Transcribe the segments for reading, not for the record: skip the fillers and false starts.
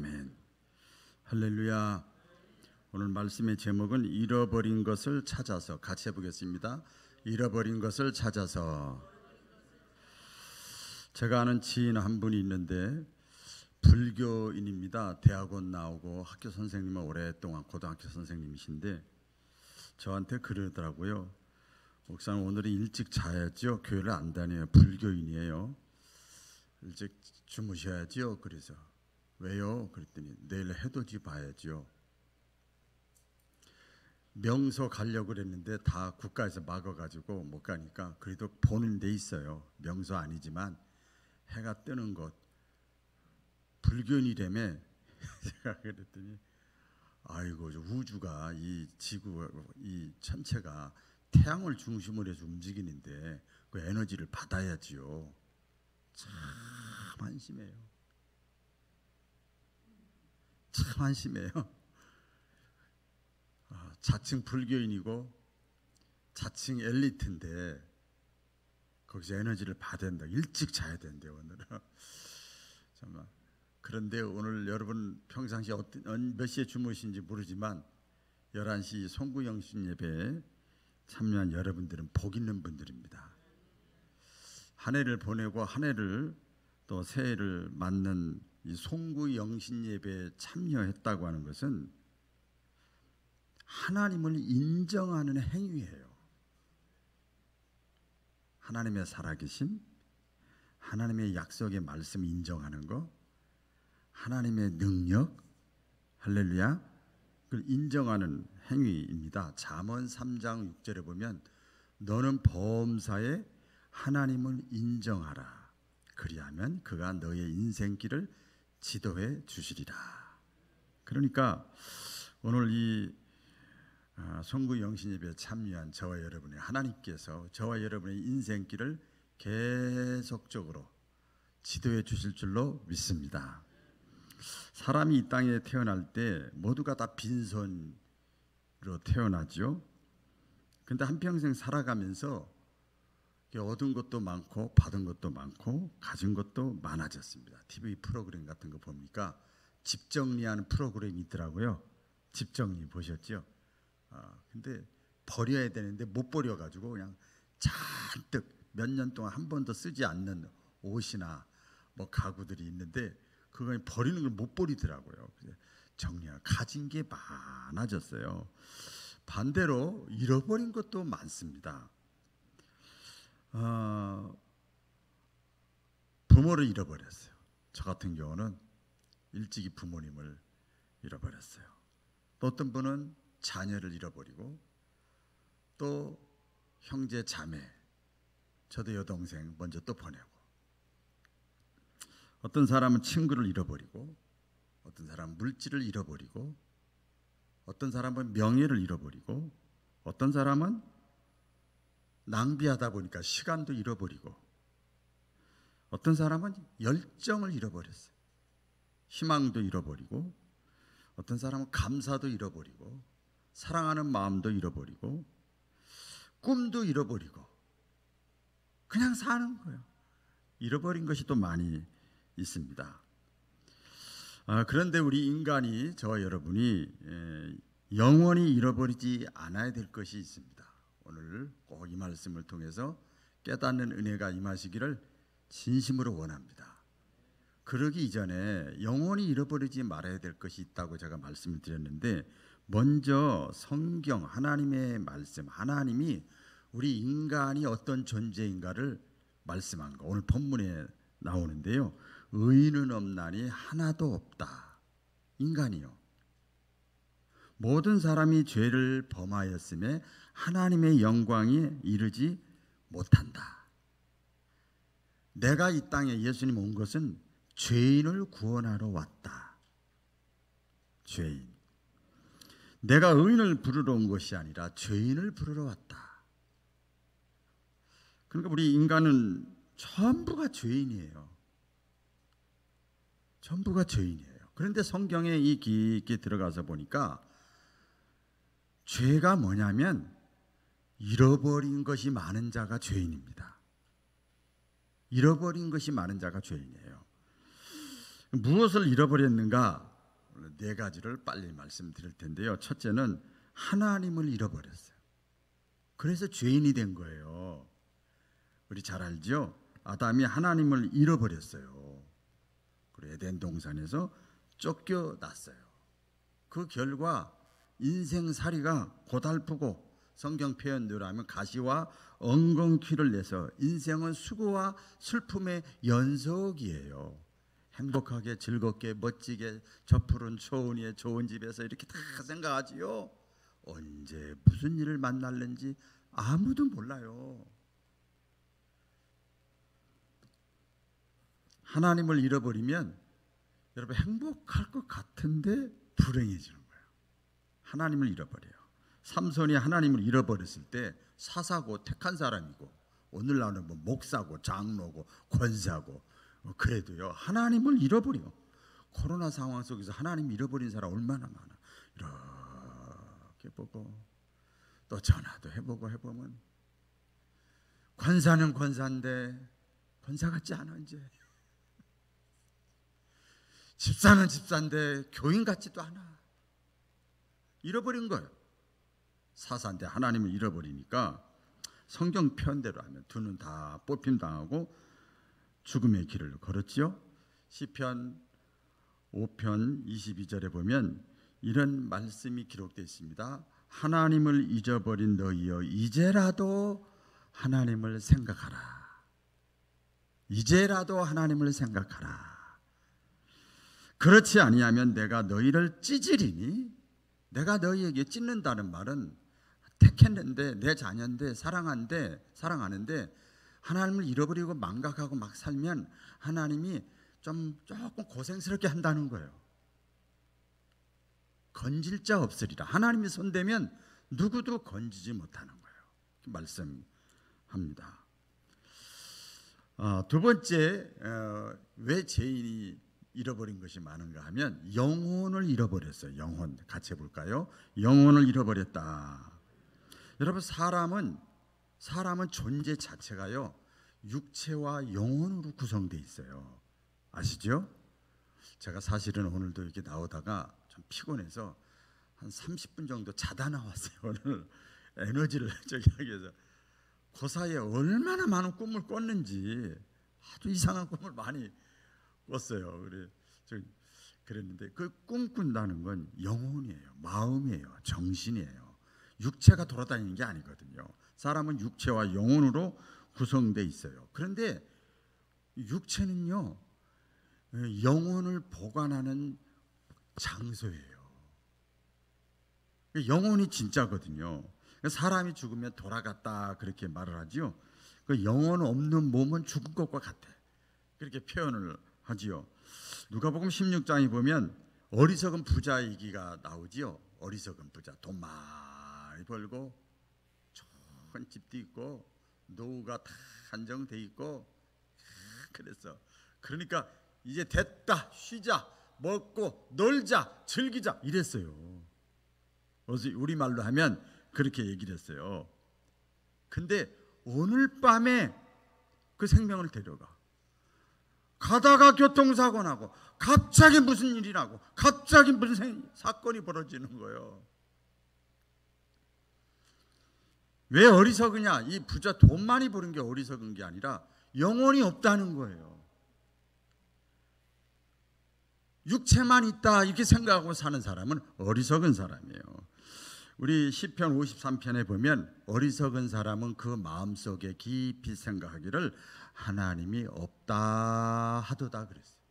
아멘. 할렐루야. 오늘 말씀의 제목은 잃어버린 것을 찾아서, 같이 해보겠습니다. 잃어버린 것을 찾아서. 제가 아는 지인 한 분이 있는데 불교인입니다. 대학원 나오고 학교 선생님은 오랫동안 고등학교 선생님이신데 저한테 그러더라고요. 목사님, 오늘은 일찍 자야죠. 교회를 안 다녀요. 불교인이에요. 일찍 주무셔야죠. 그래서 왜요? 그랬더니 내일 해돋이 봐야죠. 명소 가려고 그랬는데 다 국가에서 막아가지고 못 가니까 그래도 보는 데 있어요. 명소 아니지만 해가 뜨는 곳. 불교인이라며. 제가 그랬더니 아이고, 우주가, 이 지구, 이 천체가 태양을 중심으로 해서 움직이는데 그 에너지를 받아야지요. 참 한심해요. 참 한심해요. 자칭 불교인이고 자칭 엘리트인데 거기서 에너지를 받아야 된다. 일찍 자야 된대요, 오늘은. 정말. 그런데 오늘 여러분 평상시에 몇 시에 주무신지 모르지만 11시 송구영신 예배에 참여한 여러분들은 복 있는 분들입니다. 한 해를 보내고 한 해를 또 새해를 맞는 이 송구영신 예배에 참여했다고 하는 것은 하나님을 인정하는 행위예요. 하나님의 살아계심, 하나님의 약속의 말씀 인정하는 거, 하나님의 능력, 할렐루야, 그걸 인정하는 행위입니다. 잠언 3장 6절에 보면 너는 범사에 하나님을 인정하라. 그리하면 그가 너의 인생길을 지도해 주시리라. 그러니까 오늘 이 송구 영신예배에 참여한 저와 여러분의 하나님께서 저와 여러분의 인생길을 계속적으로 지도해 주실 줄로 믿습니다. 사람이 이 땅에 태어날 때 모두가 다 빈손으로 태어나죠. 근데 한평생 살아가면서 얻은 것도 많고 받은 것도 많고 가진 것도 많아졌습니다. TV 프로그램 같은 거 보니까 집 정리하는 프로그램이 있더라고요. 집 정리 보셨죠? 근데 버려야 되는데 못 버려가지고 그냥 잔뜩 몇 년 동안 한 번도 쓰지 않는 옷이나 뭐 가구들이 있는데 그거 버리는 걸 못 버리더라고요. 정리하고 가진 게 많아졌어요. 반대로 잃어버린 것도 많습니다. 부모를 잃어버렸어요. 저 같은 경우는 일찍이 부모님을 잃어버렸어요. 또 어떤 분은 자녀를 잃어버리고 또 형제 자매, 저도 여동생 먼저 또 보내고, 어떤 사람은 친구를 잃어버리고, 어떤 사람은 물질을 잃어버리고, 어떤 사람은 명예를 잃어버리고, 어떤 사람은 낭비하다 보니까 시간도 잃어버리고, 어떤 사람은 열정을 잃어버렸어요. 희망도 잃어버리고, 어떤 사람은 감사도 잃어버리고, 사랑하는 마음도 잃어버리고, 꿈도 잃어버리고, 그냥 사는 거예요. 잃어버린 것이 또 많이 있습니다. 그런데 우리 인간이, 저와 여러분이 영원히 잃어버리지 않아야 될 것이 있습니다. 오늘 꼭 이 말씀을 통해서 깨닫는 은혜가 임하시기를 진심으로 원합니다. 그러기 이전에 영원히 잃어버리지 말아야 될 것이 있다고 제가 말씀을 드렸는데, 먼저 성경, 하나님의 말씀, 하나님이 우리 인간이 어떤 존재인가를 말씀한 거 오늘 본문에 나오는데요. 의인은 없나니 하나도 없다. 인간이요. 모든 사람이 죄를 범하였음에 하나님의 영광에 이르지 못한다. 내가 이 땅에 예수님 온 것은 죄인을 구원하러 왔다. 죄인. 내가 의인을 부르러 온 것이 아니라 죄인을 부르러 왔다. 그러니까 우리 인간은 전부가 죄인이에요. 전부가 죄인이에요. 그런데 성경에 이 깊게 들어가서 보니까 죄가 뭐냐면 잃어버린 것이 많은 자가 죄인입니다. 잃어버린 것이 많은 자가 죄인이에요. 무엇을 잃어버렸는가? 오늘 네 가지를 빨리 말씀드릴 텐데요. 첫째는 하나님을 잃어버렸어요. 그래서 죄인이 된 거예요. 우리 잘 알죠? 아담이 하나님을 잃어버렸어요. 그리고 에덴 동산에서 쫓겨났어요. 그 결과 인생살이가 고달프고 성경 표현대로 하면 가시와 엉겅퀴를 내서 인생은 수고와 슬픔의 연속이에요. 행복하게 즐겁게 멋지게 저 푸른 초원 위에 좋은 집에서 이렇게 다 생각하지요. 언제 무슨 일을 만날는지 아무도 몰라요. 하나님을 잃어버리면 여러분 행복할 것 같은데 불행해지는 거예요. 하나님을 잃어버려요. 삼손이 하나님을 잃어버렸을 때 사사고 택한 사람이고 오늘날은 뭐 목사고 장로고 권사고 그래도요 하나님을 잃어버려. 코로나 상황 속에서 하나님 잃어버린 사람 얼마나 많아. 이렇게 보고 또 전화도 해보고 해보면 권사는 권사인데 권사 같지 않아. 이제 집사는 집사인데 교인 같지도 않아. 잃어버린 거예요. 사사인데 하나님을 잃어버리니까 성경 표현대로 하면 두 눈 다 뽑힘 당하고 죽음의 길을 걸었지요. 시편 5편 22절에 보면 이런 말씀이 기록되어 있습니다. 하나님을 잊어버린 너희여 이제라도 하나님을 생각하라. 이제라도 하나님을 생각하라. 그렇지 아니하면 내가 너희를 찢으리니. 내가 너희에게 찢는다는 말은 택했는데 내 자녀인데 사랑하는데 하나님을 잃어버리고 망각하고 막 살면 하나님이 조금 고생스럽게 한다는 거예요. 건질 자 없으리라. 하나님이 손대면 누구도 건지지 못하는 거예요. 말씀합니다. 두 번째, 왜 죄인이 잃어버린 것이 많은가 하면 영혼을 잃어버렸어요. 영혼 같이 해볼까요? 영혼을 잃어버렸다. 여러분 사람은 존재 자체가요 육체와 영혼으로 구성되어 있어요. 아시죠? 제가 사실은 오늘도 이렇게 나오다가 좀 피곤해서 한 30분 정도 자다 나왔어요. 오늘 에너지를 하기 위해서. 그 사이에 얼마나 많은 꿈을 꿨는지 아주 이상한 꿈을 많이 꿨어요. 그랬는데 그 꿈꾼다는 건 영혼이에요. 마음이에요. 정신이에요. 육체가 돌아다니는 게 아니거든요. 사람은 육체와 영혼으로 구성되어 있어요. 그런데 육체는요 영혼을 보관하는 장소예요. 영혼이 진짜거든요. 사람이 죽으면 돌아갔다 그렇게 말을 하지요. 그 영혼 없는 몸은 죽은 것과 같아. 그렇게 표현을 하지요. 누가복음 16장에 보면 어리석은 부자 얘기가 나오지요. 어리석은 부자 돈 많이 벌고 좋은 집도 있고 노후가 다 한정돼 있고 그랬어. 그러니까 이제 됐다 쉬자 먹고 놀자 즐기자 이랬어요. 우리말로 하면 그렇게 얘기를 했어요. 근데 오늘 밤에 그 생명을 데려가. 가다가 교통사고 나고 갑자기 무슨 일이 나고 갑자기 무슨 사건이 벌어지는 거예요. 왜 어리석으냐? 이 부자 돈 많이 버는 게 어리석은 게 아니라 영혼이 없다는 거예요. 육체만 있다 이렇게 생각하고 사는 사람은 어리석은 사람이에요. 우리 시편 53편에 보면 어리석은 사람은 그 마음속에 깊이 생각하기를 하나님이 없다 하도다 그랬어요.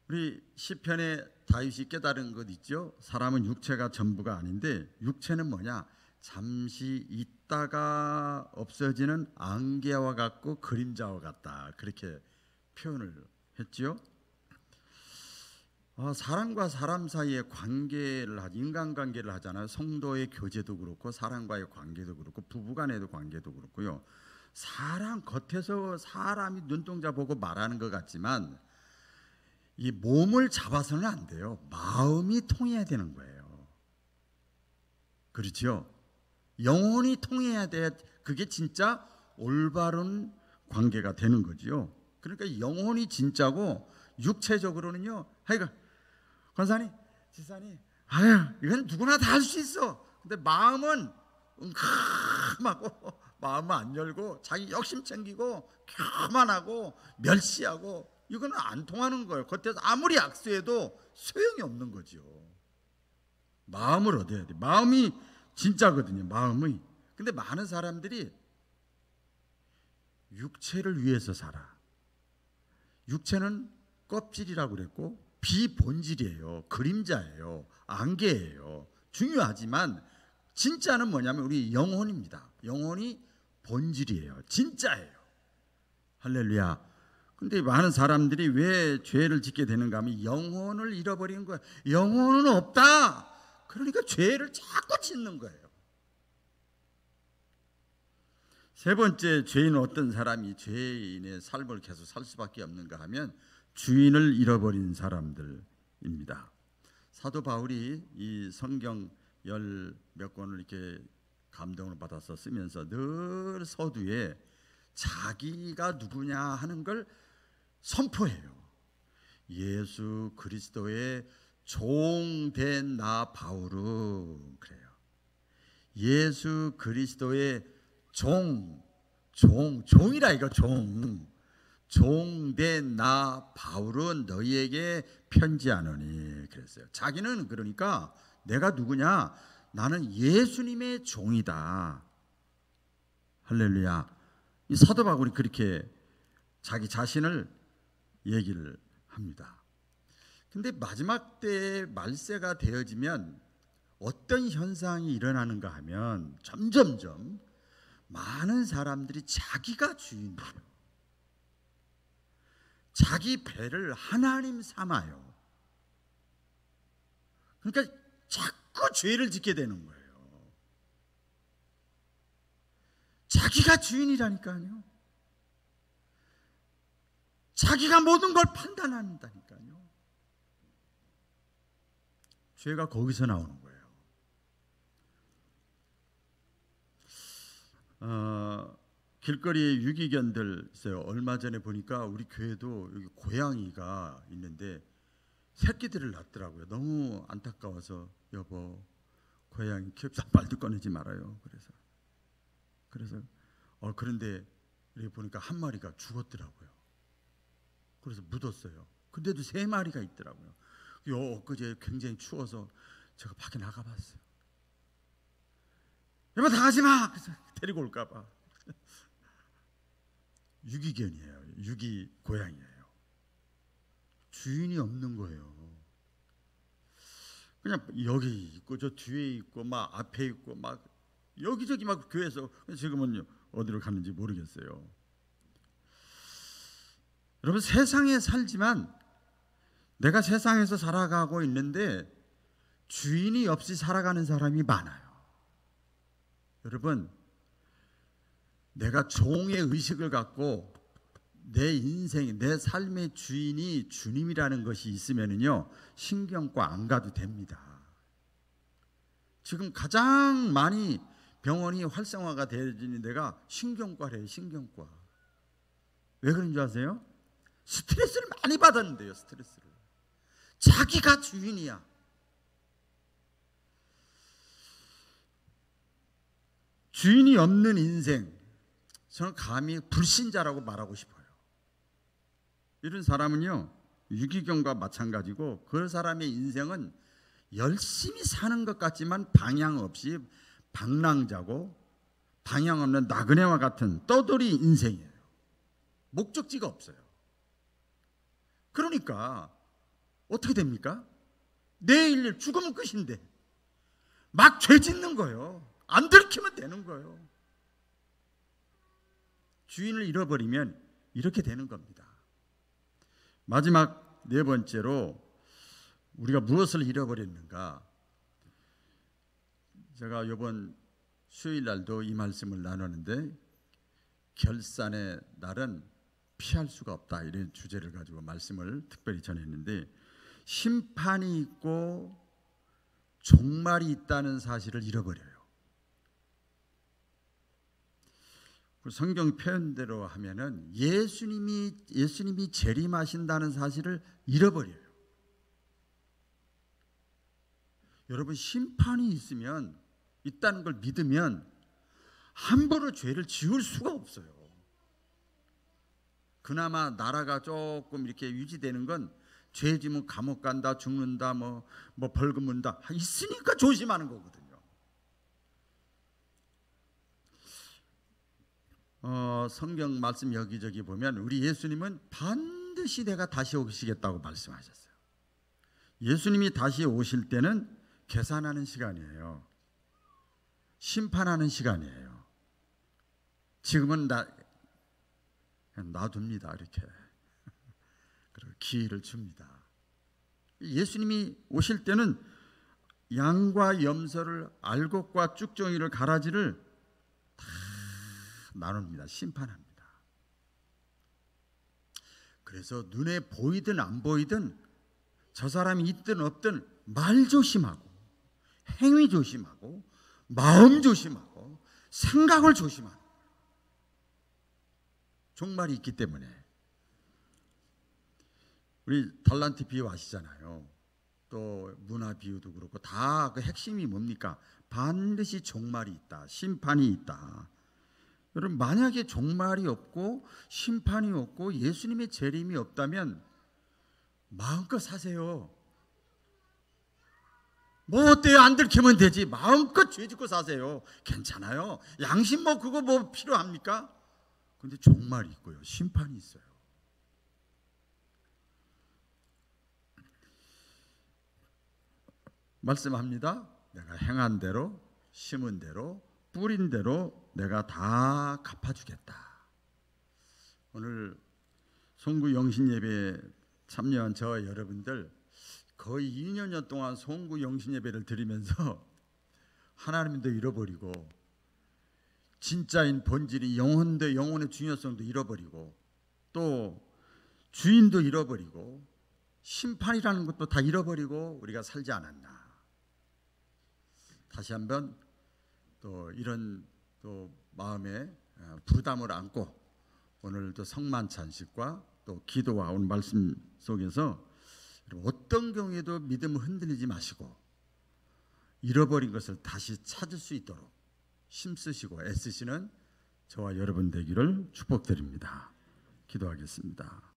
우리 시편에 다윗이 깨달은 것 있죠. 사람은 육체가 전부가 아닌데 육체는 뭐냐? 잠시 있다가 없어지는 안개와 같고 그림자와 같다 그렇게 표현을 했죠. 사람과 사람 사이의 인간관계를 하잖아요. 성도의 교제도 그렇고 사람과의 관계도 그렇고 부부간에도 관계도 그렇고요. 겉에서 사람이 눈동자 보고 말하는 것 같지만 이 몸을 잡아서는 안 돼요. 마음이 통해야 되는 거예요. 그렇죠? 영혼이 통해야 돼. 그게 진짜 올바른 관계가 되는 거지요. 그러니까 영혼이 진짜고 육체적으로는요. 하여간 권사님, 지사님, 아유 이건 누구나 다 할 수 있어. 근데 마음은 캄하고 마음은 안 열고 자기 욕심 챙기고 교만하고 멸시하고 이거는 안 통하는 거예요. 겉에서 아무리 악수해도 소용이 없는 거죠. 마음을 얻어야 돼. 마음이 진짜거든요. 마음이. 근데 많은 사람들이 육체를 위해서 살아. 육체는 껍질이라고 그랬고 비본질이에요. 그림자예요. 안개예요. 중요하지만 진짜는 뭐냐면 우리 영혼입니다. 영혼이 본질이에요. 진짜예요. 할렐루야. 근데 많은 사람들이 왜 죄를 짓게 되는가 하면 영혼을 잃어버리는 거예요. 영혼은 없다. 그러니까 죄를 자꾸 짓는 거예요. 세 번째 죄인은 어떤 사람이 죄인의 삶을 계속 살 수밖에 없는가 하면 주인을 잃어버린 사람들입니다. 사도 바울이 이 성경 열 몇 권을 이렇게 감동을 받아서 쓰면서 늘 서두에 자기가 누구냐 하는 걸 선포해요. 예수 그리스도의 종된 나 바울은 그래요. 예수 그리스도의 종이라 이거 종된 나 바울은 너희에게 편지하노니 그랬어요. 자기는 그러니까 내가 누구냐? 나는 예수님의 종이다. 할렐루야. 이 사도 바울이 그렇게 자기 자신을 얘기를 합니다. 근데 마지막 때 말세가 되어지면 어떤 현상이 일어나는가 하면 점점점 많은 사람들이 자기가 주인이에요. 자기 배를 하나님 삼아요. 그러니까 자꾸 죄를 짓게 되는 거예요. 자기가 주인이라니까요. 자기가 모든 걸 판단한다니까요. 죄가 거기서 나오는 거예요. 길거리에 유기견들 있어요. 얼마 전에 보니까 우리 교회도 여기 고양이가 있는데 새끼들을 낳더라고요. 너무 안타까워서 여보 고양이 키웁시다. 말도 꺼내지 말아요. 그래서 그런데 여기 보니까 한 마리가 죽었더라고요. 그래서 묻었어요. 근데도 3마리가 있더라고요. 엊그제 굉장히 추워서 제가 밖에 나가봤어요. 여보 나가지 마. 그래서 데리고 올까 봐. 유기견이에요. 유기 고양이에요. 주인이 없는 거예요. 그냥 여기 있고 저 뒤에 있고 막 앞에 있고 막 여기저기 막 교회에서 지금은 어디로 갔는지 모르겠어요. 여러분 세상에 살지만 내가 세상에서 살아가고 있는데 주인이 없이 살아가는 사람이 많아요. 여러분 내가 종의 의식을 갖고 내 인생, 내 삶의 주인이 주님이라는 것이 있으면요 신경과 안 가도 됩니다. 지금 가장 많이 병원이 활성화가 되어지는 데가 신경과래요. 신경과. 왜 그런 줄 아세요? 스트레스를 많이 받았는데요. 스트레스를. 자기가 주인이야. 주인이 없는 인생, 저는 감히 불신자라고 말하고 싶어요. 이런 사람은요 유기견과 마찬가지고 그 사람의 인생은 열심히 사는 것 같지만 방향 없이 방랑자고 방향 없는 나그네와 같은 떠돌이 인생이에요. 목적지가 없어요. 그러니까 어떻게 됩니까? 내일 죽으면 끝인데 막 죄 짓는 거예요. 안 들키면 되는 거예요. 주인을 잃어버리면 이렇게 되는 겁니다. 마지막 4번째로 우리가 무엇을 잃어버렸는가? 제가 이번 수요일 날도 이 말씀을 나누는데 결산의 날은 피할 수가 없다 이런 주제를 가지고 말씀을 특별히 전했는데 심판이 있고 종말이 있다는 사실을 잃어버려요. 성경 표현대로 하면은 예수님이 재림하신다는 사실을 잃어버려요. 여러분, 심판이 있다는 걸 믿으면 함부로 죄를 지을 수가 없어요. 그나마 나라가 조금 이렇게 유지되는 건 죄 지면 감옥 간다, 죽는다, 뭐 벌금 문다 있으니까 조심하는 거거든요. 성경 말씀 여기저기 보면 우리 예수님은 반드시 내가 다시 오시겠다고 말씀하셨어요. 예수님이 다시 오실 때는 계산하는 시간이에요. 심판하는 시간이에요. 지금은 그냥 놔둡니다. 이렇게. 그리고 기회를 줍니다. 예수님이 오실 때는 양과 염소를, 알곡과 쭉정이를, 가라지를 다 나눕니다. 심판합니다. 그래서 눈에 보이든 안 보이든 저 사람이 있든 없든 말 조심하고, 행위 조심하고, 마음 조심하고, 생각을 조심하고, 종말이 있기 때문에. 우리 달란트 비유 아시잖아요. 또 문화 비유도 그렇고 다 그 핵심이 뭡니까? 반드시 종말이 있다, 심판이 있다. 여러분, 만약에 종말이 없고 심판이 없고 예수님의 재림이 없다면 마음껏 사세요. 뭐 어때요? 안 들키면 되지. 마음껏 죄 짓고 사세요. 괜찮아요. 양심 그거 필요합니까? 근데 종말이 있고요, 심판이 있어요. 말씀합니다. 내가 행한 대로, 심은 대로, 뿌린 대로 내가 다 갚아주겠다. 오늘 송구 영신 예배에 참여한 저와 여러분들 거의 2년여 동안 송구 영신 예배를 드리면서 하나님도 잃어버리고 진짜인 본질이 영혼의 중요성도 잃어버리고 또 주인도 잃어버리고 심판이라는 것도 다 잃어버리고 우리가 살지 않았나. 다시 한번 또 이런 또 마음에 부담을 안고 오늘도 성만찬식과 또 기도와 오늘 말씀 속에서 어떤 경우에도 믿음을 흔들리지 마시고 잃어버린 것을 다시 찾을 수 있도록 힘쓰시고 애쓰시는 저와 여러분 되기를 축복드립니다. 기도하겠습니다.